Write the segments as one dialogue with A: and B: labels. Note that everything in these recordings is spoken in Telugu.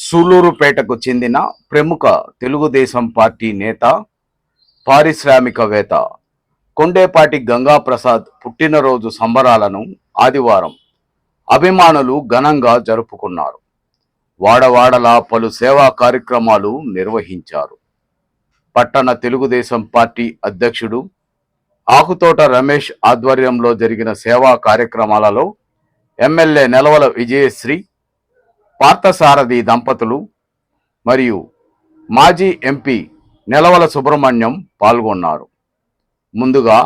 A: సూలూరుపేటకు చెందిన ప్రముఖ తెలుగుదేశం పార్టీ నేత, పారిశ్రామికవేత్త కొండేపాటి గంగాప్రసాద్ పుట్టినరోజు సంబరాలను ఆదివారం అభిమానులు ఘనంగా జరుపుకున్నారు. వాడవాడలా పలు సేవా కార్యక్రమాలు నిర్వహించారు. పట్టణ తెలుగుదేశం పార్టీ అధ్యక్షుడు ఆకుతోట రమేష్ ఆధ్వర్యంలో జరిగిన సేవా కార్యక్రమాలలో ఎమ్మెల్యే నెలవల విజయశ్రీ, పార్థసారథి దంపతులు మరియు మాజీ ఎంపీ నెలవల సుబ్రహ్మణ్యం పాల్గొన్నారు. ముందుగా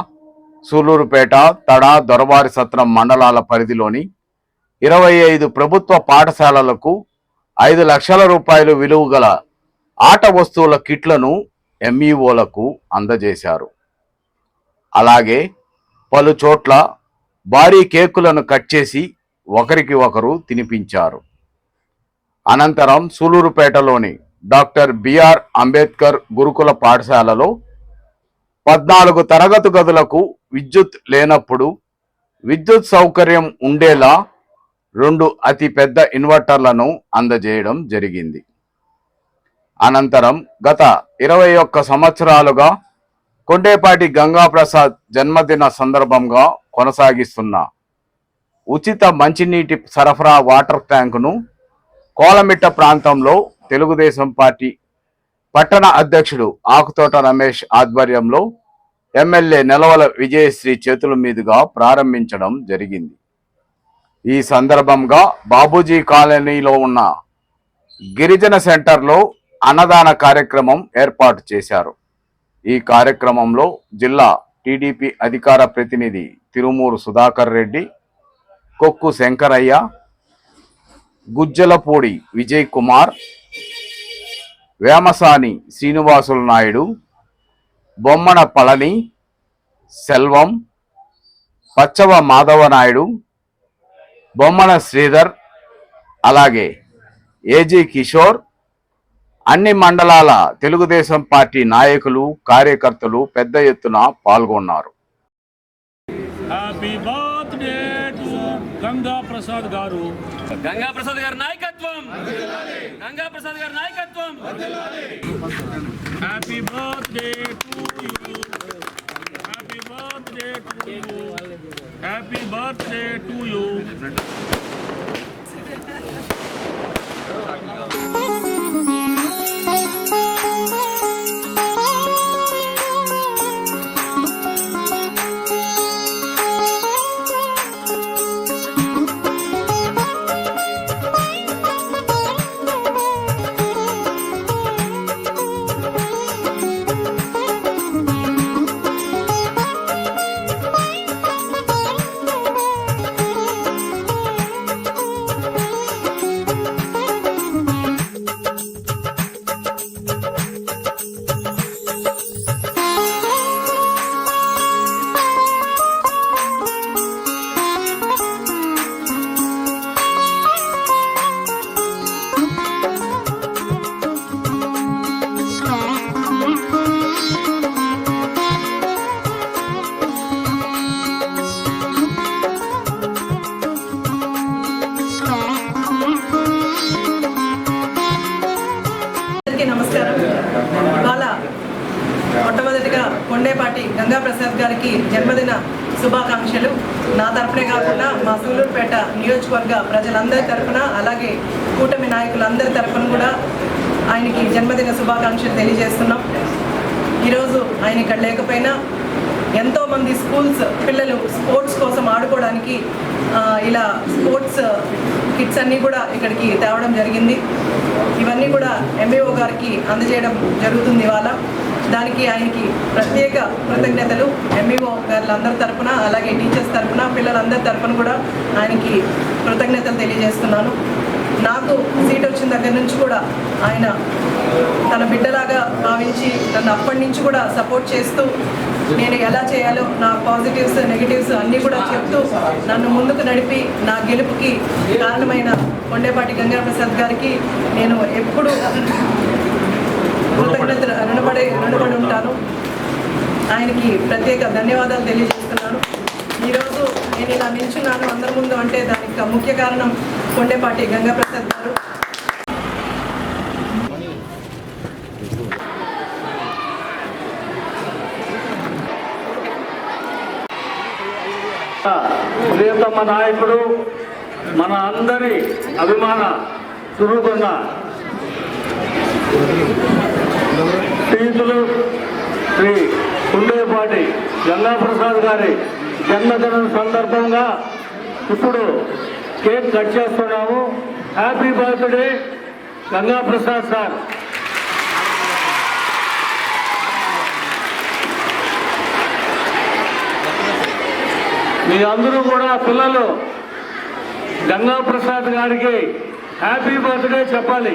A: సూలూరుపేట, తడ, దొరవారి సత్రం మండలాల పరిధిలోని 25 ప్రభుత్వ పాఠశాలలకు 5 లక్షల రూపాయలు విలువ గల ఆట వస్తువుల కిట్లను ఎంఈఓలకు అందజేశారు. అలాగే పలు చోట్ల భారీ కేకులను కట్ చేసి ఒకరికి ఒకరు తినిపించారు. అనంతరం సూలూరుపేటలోని డాక్టర్ బిఆర్ అంబేద్కర్ గురుకుల పాఠశాలలో 14 తరగతి గదులకు విద్యుత్ లేనప్పుడు విద్యుత్ సౌకర్యం ఉండేలా 2 అతి పెద్ద ఇన్వర్టర్లను అందజేయడం జరిగింది. అనంతరం గత 21 సంవత్సరాలుగా కొండేపాటి గంగాప్రసాద్ జన్మదిన సందర్భంగా కొనసాగిస్తున్న ఉచిత మంచినీటి సరఫరా వాటర్ ట్యాంకును కోలమిట్ట ప్రాంతంలో తెలుగుదేశం పార్టీ పట్టణ అధ్యక్షుడు ఆకుతోట రమేష్ ఆధ్వర్యంలో ఎమ్మెల్యే నెలవల విజయశ్రీ చేతుల మీదుగా ప్రారంభించడం జరిగింది. ఈ సందర్భంగా బాబూజీ కాలనీలో ఉన్న గిరిజన సెంటర్లో అన్నదాన కార్యక్రమం ఏర్పాటు చేశారు. ఈ కార్యక్రమంలో జిల్లా టీడీపీ అధికార ప్రతినిధి తిరుమూరు సుధాకర్ రెడ్డి, కొక్కు శంకరయ్య, గుజ్జలపూడి విజయ్ కుమార్, వేమసాని శ్రీనివాసులు నాయుడు, బొమ్మన పళని, సెల్వం, పచ్చవ మాధవ నాయుడు, బొమ్మన శ్రీధర్, అలాగే ఏజీ కిషోర్, అన్ని మండలాల తెలుగుదేశం పార్టీ నాయకులు, కార్యకర్తలు పెద్ద ఎత్తున పాల్గొన్నారు.
B: గంగాప్రసాద్ గారు నాయకత్వం, గంగాప్రసాద్ గారి నాయకత్వం. Happy birthday to you, happy birthday to you, happy birthday to you.
C: నమస్కారం. ఇవాళ మొట్టమొదటిగా కొండేపాటి గంగాప్రసాద్ గారికి జన్మదిన శుభాకాంక్షలు. నా తరఫునే కాకుండా మా సూలూరుపేట నియోజకవర్గ ప్రజలందరి తరఫున, అలాగే కూటమి నాయకులందరి తరఫున కూడా ఆయనకి జన్మదిన శుభాకాంక్షలు తెలియజేస్తున్నాం. ఈరోజు ఆయన ఇక్కడ లేకపోయినా ఎంతోమంది స్కూల్స్ పిల్లలు స్పోర్ట్స్ కోసం ఆడుకోవడానికి ఇలా స్పోర్ట్స్ కిట్స్ అన్నీ కూడా ఇక్కడికి తేవడం జరిగింది. ఇవన్నీ కూడా ఎంఈఓ గారికి అందజేయడం జరుగుతుంది ఇవాళ. దానికి ఆయనకి ప్రత్యేక కృతజ్ఞతలు ఎంఈఓ గారులందరి తరఫున, అలాగే టీచర్స్ తరఫున, పిల్లలందరి తరఫున కూడా ఆయనకి కృతజ్ఞతలు తెలియజేస్తున్నాను. నాకు సీట్ వచ్చిన దగ్గర నుంచి కూడా ఆయన తన బిడ్డలాగా భావించి నన్ను అప్పటి నుంచి కూడా సపోర్ట్ చేస్తూ, నేను ఎలా చేయాలో నా పాజిటివ్స్ నెగిటివ్స్ అన్నీ కూడా చెప్తూ నన్ను ముందుకు నడిపి నా గెలుపుకి కారణమైన కొండేపాటి గంగాప్రసాద్ గారికి నేను ఎప్పుడు కృతజ్ఞతలు రుణపడి ఉంటాను. ఆయనకి ప్రత్యేక ధన్యవాదాలు తెలియజేస్తున్నాను. ఈరోజు నేను ఇలా నిల్చున్నాను అందరి ముందు అంటే దానికి ముఖ్య కారణం కొండేపాటి గంగాప్రసాద్ గారు.
D: ప్రియతమ నాయకుడు, మన అందరి అభిమాన చురుకున్న స్నేహితులు శ్రీ కుండేపాటి గంగాప్రసాద్ గారి జన్మదినం సందర్భంగా ఇప్పుడు కేక్ కట్ చేస్తున్నాము. Happy birthday Gangaprasad sir. మీ అందరూ కూడా పిల్లలు గంగాప్రసాద్ గారికి హ్యాపీ బర్త్డే చెప్పాలి.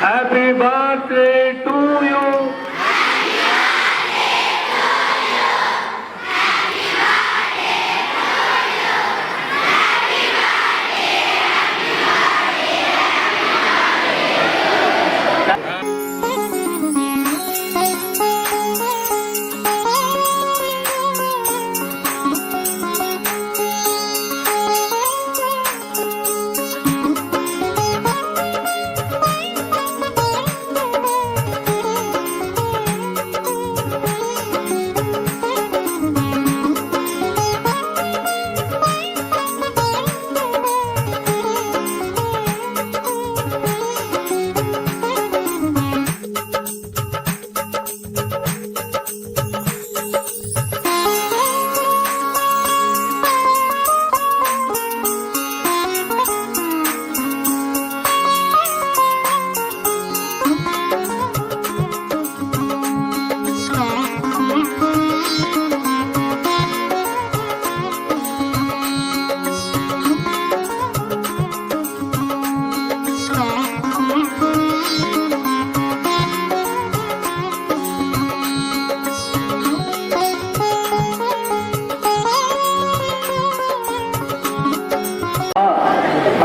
D: Happy birthday to you.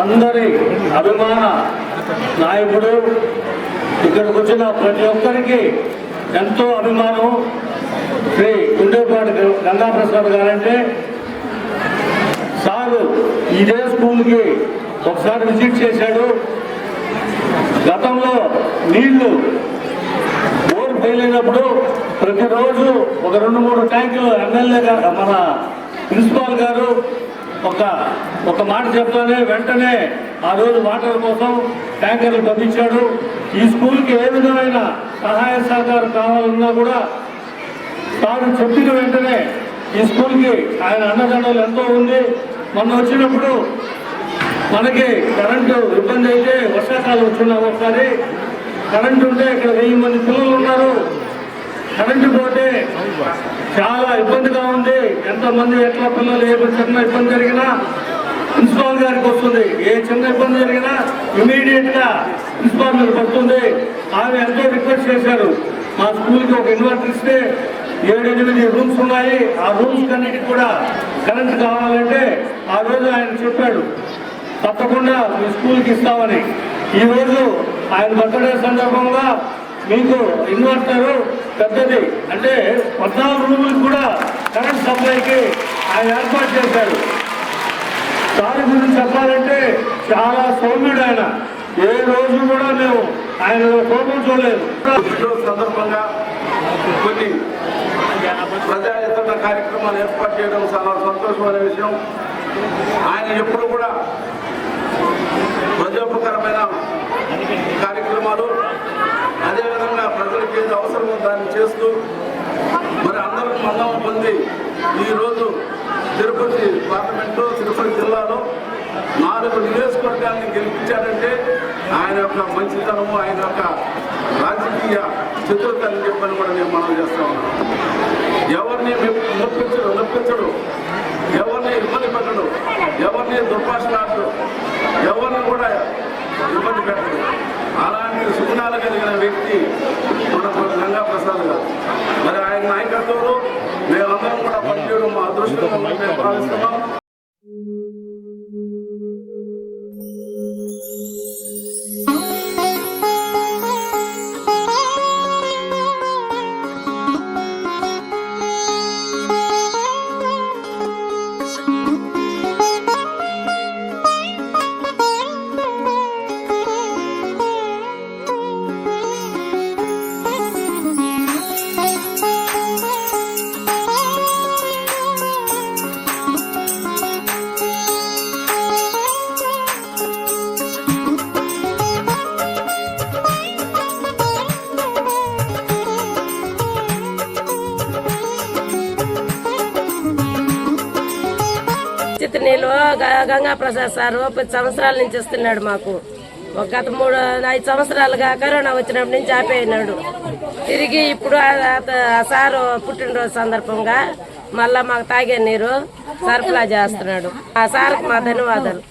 D: అందరి అభిమాన నాయకుడు, ఇక్కడికి వచ్చిన ప్రతి ఒక్కరికి ఎంతో అభిమానం శ్రీ కుండేపాటి గంగాప్రసాద్ గారంటే. సారు ఇదే స్కూల్కి ఒకసారి విజిట్ చేశాడు. గతంలో నీళ్లు బోర్ ఫెయిల్ అయినప్పుడు ప్రతిరోజు ఒక 2-3 ట్యాంకులు ఎమ్మెల్యే గారు, మన ప్రిన్సిపాల్ గారు ఒక మాట చెప్తానే వెంటనే ఆ రోజు వాటర్ కోసం ట్యాంకర్లు పంపించాడు. ఈ స్కూల్కి ఏ విధమైన సహాయ సహకారం కావాలన్నా కూడా తాను చెప్పిన వెంటనే ఈ స్కూల్కి ఆయన అన్నదండలు ఎంతో ఉంది. మొన్న వచ్చినప్పుడు మనకి కరెంటు ఇబ్బంది అయితే వర్షాకాలం వచ్చినాము, ఒకసారి కరెంటు ఉంటే ఇక్కడ 1000 మంది పిల్లలు ఉన్నారు. కరెంటు పోతే చాలా ఇబ్బందిగా ఉంది. ఎంతమంది ఎట్లా పిల్లలు ఏ చిన్న ఇబ్బంది జరిగినా ప్రిన్సిపాల్ గారికి వస్తుంది. ఏ చిన్న ఇబ్బంది జరిగినా ఇమీడియట్ గా ప్రిన్సిపాల్ మీద పడుతుంది. ఆమె ఎంతో రిక్వెస్ట్ చేశారు, మా స్కూల్కి ఒక ఇన్వర్టర్ ఇస్తే 7-8 రూమ్స్ ఉన్నాయి, ఆ రూమ్స్ కన్నిటికి కూడా కరెంట్ కావాలంటే ఆ రోజు ఆయన చెప్పాడు తప్పకుండా మీ స్కూల్కి ఇస్తామని. ఈరోజు ఆయన బర్త్డే సందర్భంగా మీకు ఇన్వర్టర్ పెద్దది అంటే 14 రూములకు కూడా కరెంట్ సప్లైకి ఆయన ఏర్పాటు చేశారు. దాని గురించి చెప్పాలంటే చాలా సౌమ్యుడు ఆయన. ఏ రోజు కూడా మేము ఆయన కోపం చూడలేదు.
E: సందర్భంగా కొన్ని ప్రజాహిత కార్యక్రమాలు ఏర్పాటు చేయడం చాలా సంతోషమైన విషయం. ఆయన ఎప్పుడు కూడా ప్రజోపకరమైన కార్యక్రమాలు, అదేవిధంగా ప్రజలకు ఏది అవసరమో దాన్ని చేస్తూ మరి అందరూ మందం పొంది ఈరోజు తిరుపతి పార్లమెంటు, తిరుపతి జిల్లాలో 4 నియోజకవర్గాన్ని గెలిపించారంటే ఆయన యొక్క మంచితనము, ఆయన యొక్క రాజకీయ చతురత అని చెప్పని కూడా నేను మనం చేస్తా ఉన్నాను. ఎవరిని నొప్పించడు, ఎవరిని ఇబ్బంది పెట్టడు, ఎవరిని దుర్భాషలాడడు, ఎవరిని కూడా ఇబ్బంది పెట్టడు. అలాంటి సుగుణాలు కలిగిన వ్యక్తి మన గంగాప్రసాద్ గారు. మరి ఆయన నాయకత్వంలో మేమందరం కూడా పనిచేయడం మా అదృష్టంగా మేము భావిస్తున్నాం.
F: ఉచిత నీళ్ళు గంగా ప్రసాద్ సారు 10 సంవత్సరాల నుంచి ఇస్తున్నాడు మాకు. గత 5 సంవత్సరాలుగా కరోనా వచ్చినప్పటి నుంచి ఆపేయినాడు. తిరిగి ఇప్పుడు ఆ సారు పుట్టినరోజు సందర్భంగా మళ్ళా మాకు తాగే నీరు సరఫరా చేస్తున్నాడు. ఆ సార్కి మా ధన్యవాదాలు.